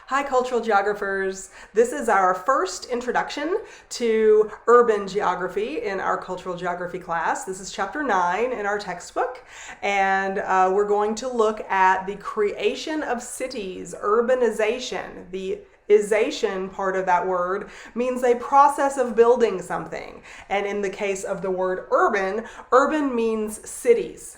Hi, cultural geographers. This is our first introduction to urban geography in our cultural geography class. This is chapter 9 in our textbook, and we're going to look at the creation of cities, urbanization. The ization part of that word means a process of building something. And in the case of the word urban, urban means cities.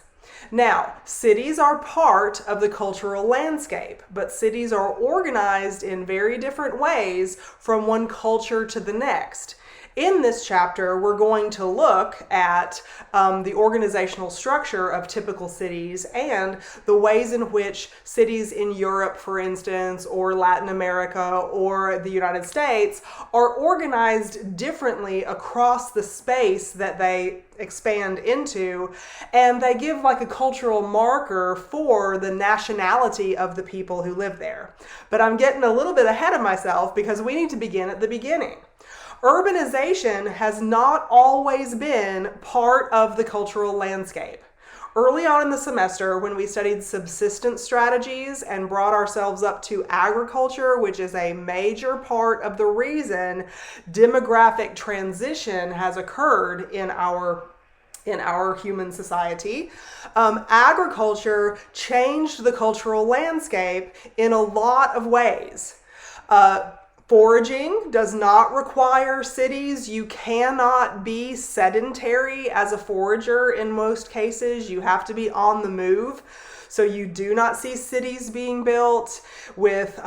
Now, cities are part of the cultural landscape, but cities are organized in very different ways from one culture to the next. In this chapter, we're going to look at the organizational structure of typical cities and the ways in which cities in Europe, for instance, or Latin America, or the United States are organized differently across the space that they expand into, and they give like a cultural marker for the nationality of the people who live there. But I'm getting a little bit ahead of myself because we need to begin at the beginning. Urbanization has not always been part of the cultural landscape. Early on in the semester, when we studied subsistence strategies and brought ourselves up to agriculture, which is a major part of the reason demographic transition has occurred in our human society, agriculture changed the cultural landscape in a lot of ways. Foraging does not require cities. You cannot be sedentary as a forager in most cases. You have to be on the move. So you do not see cities being built. With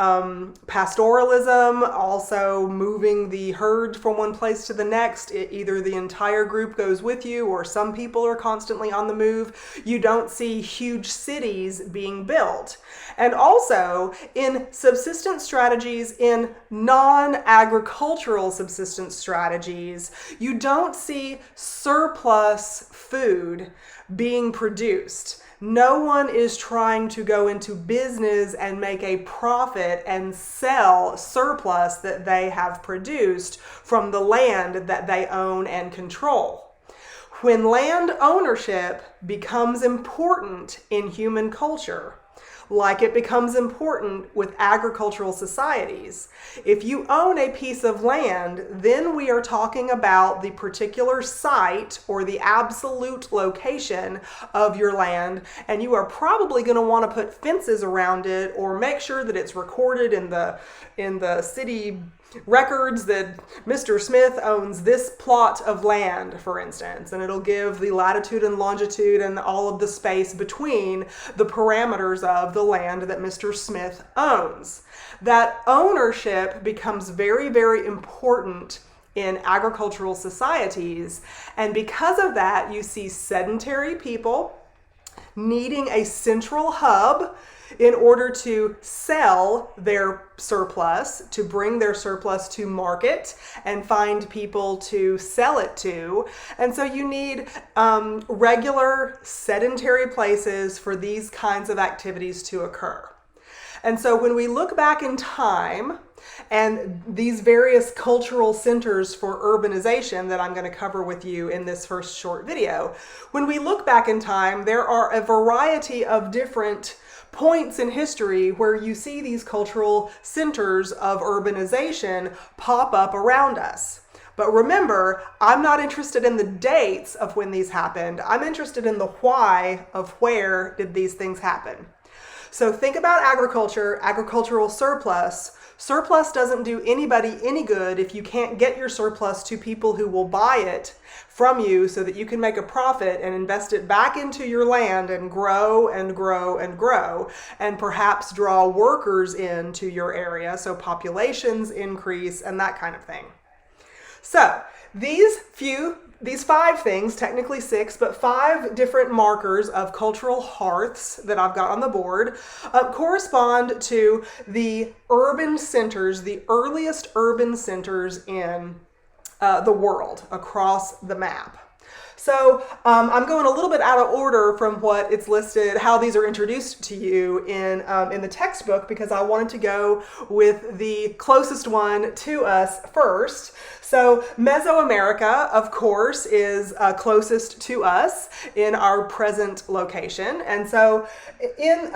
pastoralism, also moving the herd from one place to the next. Either the entire group goes with you or some people are constantly on the move. You don't see huge cities being built. And also in subsistence strategies, in non-agricultural subsistence strategies, you don't see surplus food being produced. No one is trying to go into business and make a profit and sell surplus that they have produced from the land that they own and control. When land ownership becomes important in human culture, like it becomes important with agricultural societies. If you own a piece of land, then we are talking about the particular site or the absolute location of your land, and you are probably going to want to put fences around it or make sure that it's recorded in the city records that Mr. Smith owns this plot of land, for instance, and it'll give the latitude and longitude and all of the space between the parameters of the land that Mr. Smith owns. That ownership becomes very, very important in agricultural societies, and because of that, you see sedentary people needing a central hub in order to sell their surplus, to bring their surplus to market and find people to sell it to. And so you need regular sedentary places for these kinds of activities to occur. And so when we look back in time, and these various cultural centers for urbanization that I'm going to cover with you in this first short video, when we look back in time, there are a variety of different points in history where you see these cultural centers of urbanization pop up around us. But remember, I'm not interested in the dates of when these happened. I'm interested in the why of where did these things happen. So think about agriculture, agricultural surplus. Surplus doesn't do anybody any good if you can't get your surplus to people who will buy it from you so that you can make a profit and invest it back into your land and grow and grow and grow, and perhaps draw workers into your area so populations increase and that kind of thing. So these 5 things, technically 6, but 5 different markers of cultural hearths that I've got on the board correspond to the urban centers, the earliest urban centers in the world across the map. So I'm going a little bit out of order from what it's listed, how these are introduced to you in the textbook, because I wanted to go with the closest one to us first. So Mesoamerica, of course, is closest to us in our present location. And so in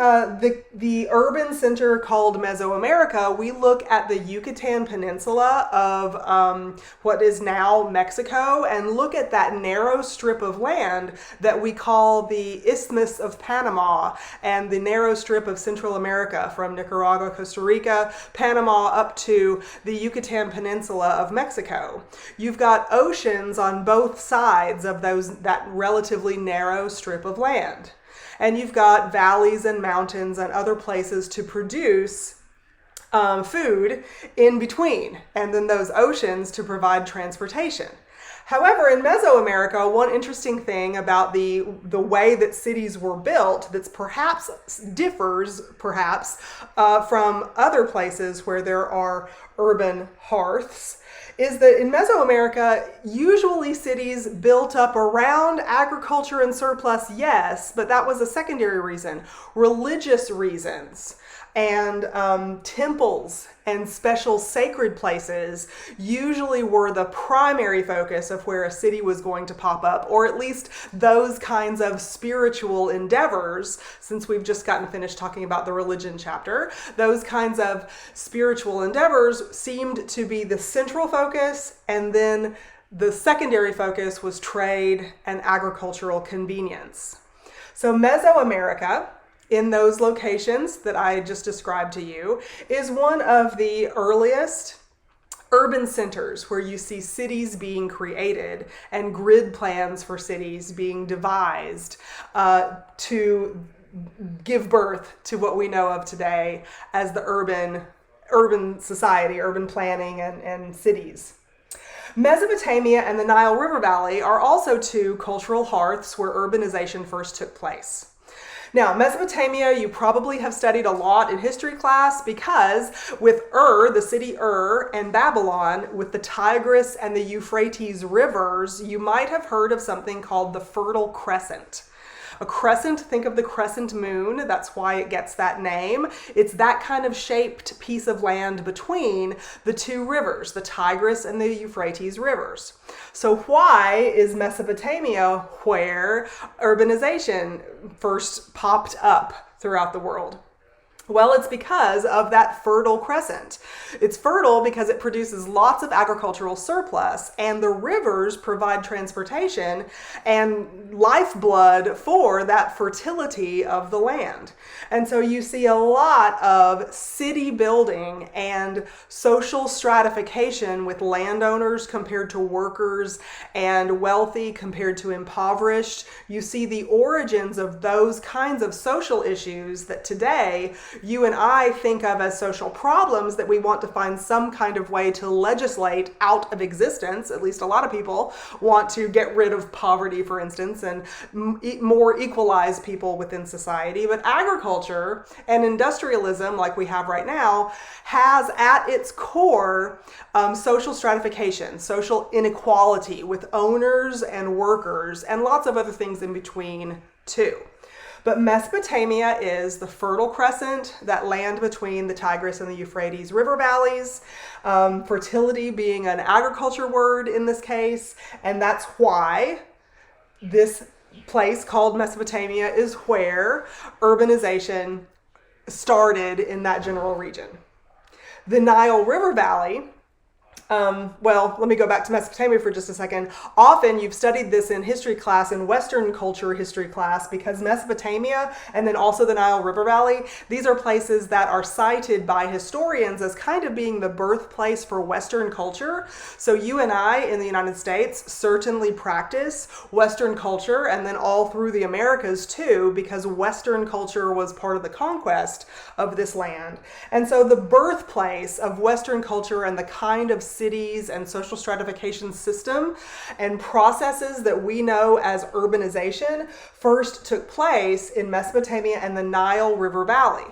the urban center called Mesoamerica, we look at the Yucatan Peninsula of what is now Mexico and look at that narrow strip of land that we call the Isthmus of Panama and the narrow strip of Central America from Nicaragua, Costa Rica, Panama up to the Yucatan Peninsula of Mexico. You've got oceans on both sides of that relatively narrow strip of land. And you've got valleys and mountains and other places to produce food in between, and then those oceans to provide transportation. However, in Mesoamerica, one interesting thing about the way that cities were built that perhaps differs from other places where there are urban hearths is that in Mesoamerica, usually cities built up around agriculture and surplus, yes, but that was a secondary reason. Religious reasons and temples and special sacred places usually were the primary focus of where a city was going to pop up, or at least those kinds of spiritual endeavors, since we've just gotten finished talking about the religion chapter. Those kinds of spiritual endeavors seemed to be the central focus, and then the secondary focus was trade and agricultural convenience. So Mesoamerica, in those locations that I just described to you, is one of the earliest urban centers where you see cities being created and grid plans for cities being devised to give birth to what we know of today as the urban society, urban planning and cities. Mesopotamia and the Nile River Valley are also two cultural hearths where urbanization first took place. Now, Mesopotamia, you probably have studied a lot in history class because with the city and Babylon, with the Tigris and the Euphrates rivers, you might have heard of something called the Fertile Crescent. A crescent, think of the crescent moon, that's why it gets that name. It's that kind of shaped piece of land between the two rivers, the Tigris and the Euphrates rivers. So why is Mesopotamia where urbanization first popped up throughout the world? Well, it's because of that Fertile Crescent. It's fertile because it produces lots of agricultural surplus, and the rivers provide transportation and lifeblood for that fertility of the land. And so you see a lot of city building and social stratification with landowners compared to workers and wealthy compared to impoverished. You see the origins of those kinds of social issues that today you and I think of as social problems that we want to find some kind of way to legislate out of existence. At least a lot of people want to get rid of poverty, for instance, and more equalize people within society. But agriculture and industrialism, like we have right now, has at its core social stratification, social inequality with owners and workers, and lots of other things in between too. But Mesopotamia is the Fertile Crescent, that land between the Tigris and the Euphrates river valleys, fertility being an agriculture word in this case, and that's why this place called Mesopotamia is where urbanization started in that general region. The Nile River Valley, well, let me go back to Mesopotamia for just a second. Often you've studied this in history class, in Western culture history class, because Mesopotamia and then also the Nile River Valley, these are places that are cited by historians as kind of being the birthplace for Western culture. So you and I in the United States certainly practice Western culture, and then all through the Americas too, because Western culture was part of the conquest of this land. And so the birthplace of Western culture and the kind of cities and social stratification system and processes that we know as urbanization first took place in Mesopotamia and the Nile River Valley.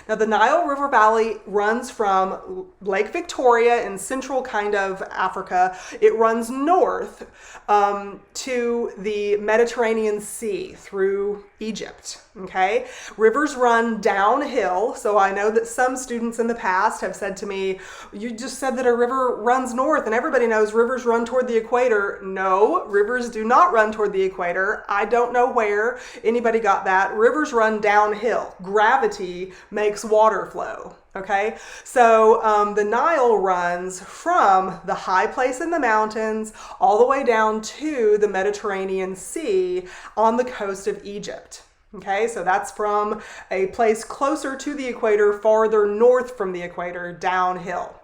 Now, the Nile River Valley runs from Lake Victoria in central kind of Africa. It runs north to the Mediterranean Sea through Egypt. Okay, rivers run downhill. So I know that some students in the past have said to me, you just said that a river runs north, and everybody knows rivers run toward the equator. No, rivers do not run toward the equator. I don't know where anybody got that. Rivers run downhill. Gravity makes water flow. Okay, so the Nile runs from the high place in the mountains all the way down to the Mediterranean Sea on the coast of Egypt. Okay, so that's from a place closer to the equator, farther north from the equator, downhill.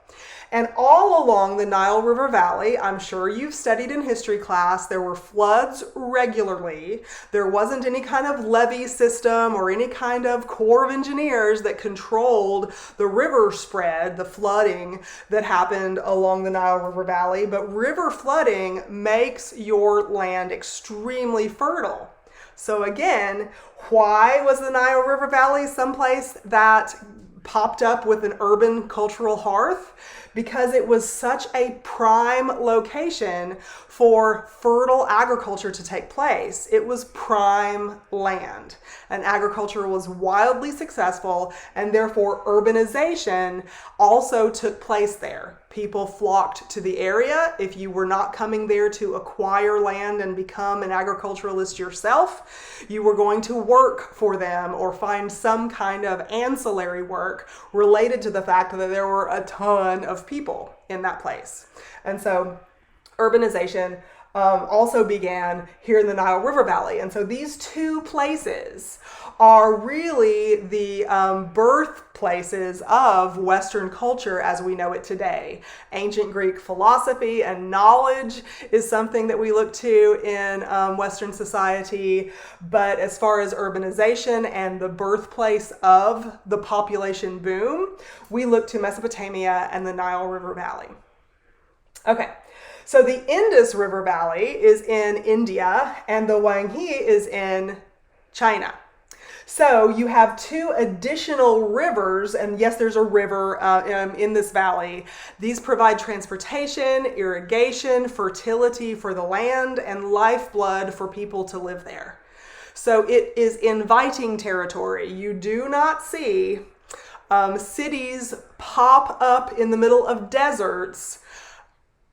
And all along the Nile River Valley, I'm sure you've studied in history class, there were floods regularly. There wasn't any kind of levee system or any kind of Corps of Engineers that controlled the river spread, the flooding that happened along the Nile River Valley. But river flooding makes your land extremely fertile. So again, why was the Nile River Valley someplace that popped up with an urban cultural hearth? Because it was such a prime location for fertile agriculture to take place. It was prime land, and agriculture was wildly successful, and therefore urbanization also took place there. People flocked to the area. If you were not coming there to acquire land and become an agriculturalist yourself, you were going to work for them or find some kind of ancillary work related to the fact that there were a ton of people in that place. And so urbanization also began here in the Nile River Valley. And so these two places are really the birthplaces of Western culture as we know it today. Ancient Greek philosophy and knowledge is something that we look to in Western society. But as far as urbanization and the birthplace of the population boom, we look to Mesopotamia and the Nile River Valley. Okay. So the Indus River Valley is in India and the Yangtze is in China. So you have two additional rivers, and yes, there's a river in this valley. These provide transportation, irrigation, fertility for the land, and lifeblood for people to live there. So it is inviting territory. You do not see cities pop up in the middle of deserts.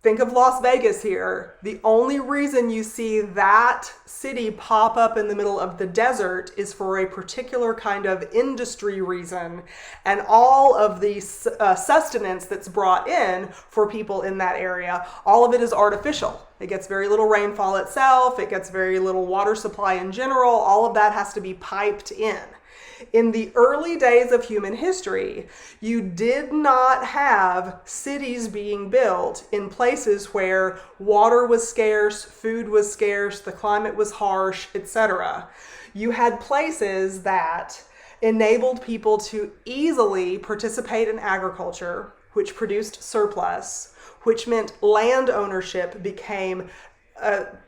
Think of Las Vegas here. The only reason you see that city pop up in the middle of the desert is for a particular kind of industry reason, and all of the sustenance that's brought in for people in that area, all of it is artificial. It gets very little rainfall itself, it gets very little water supply in general, all of that has to be piped in. In the early days of human history, you did not have cities being built in places where water was scarce, food was scarce, the climate was harsh, etc. You had places that enabled people to easily participate in agriculture, which produced surplus, which meant land ownership became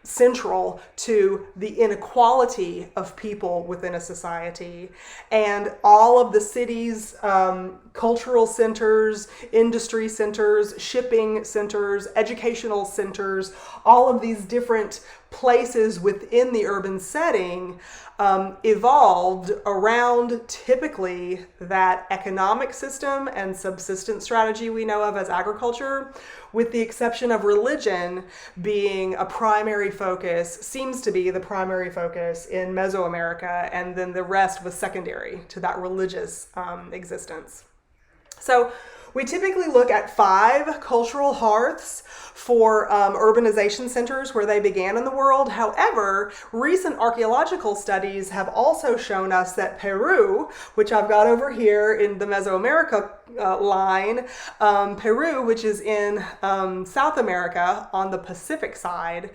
central to the inequality of people within a society. And all of the city's cultural centers, industry centers, shipping centers, educational centers, all of these different places within the urban setting evolved around typically that economic system and subsistence strategy we know of as agriculture, with the exception of religion being a primary focus, seems to be the primary focus in Mesoamerica, and then the rest was secondary to that religious existence. So we typically look at 5 cultural hearths for urbanization centers where they began in the world. However, recent archaeological studies have also shown us that Peru, which I've got over here in the Mesoamerica line, Peru, which is in South America on the Pacific side,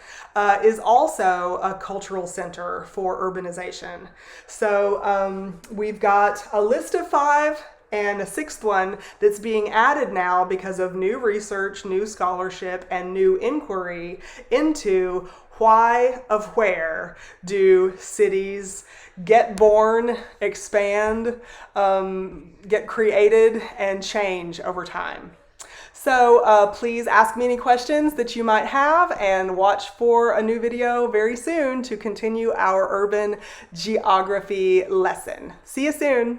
is also a cultural center for urbanization. So we've got a list of 5 And a sixth one that's being added now because of new research, new scholarship, and new inquiry into why of where do cities get born, expand, get created, and change over time. So please ask me any questions that you might have and watch for a new video very soon to continue our urban geography lesson. See you soon.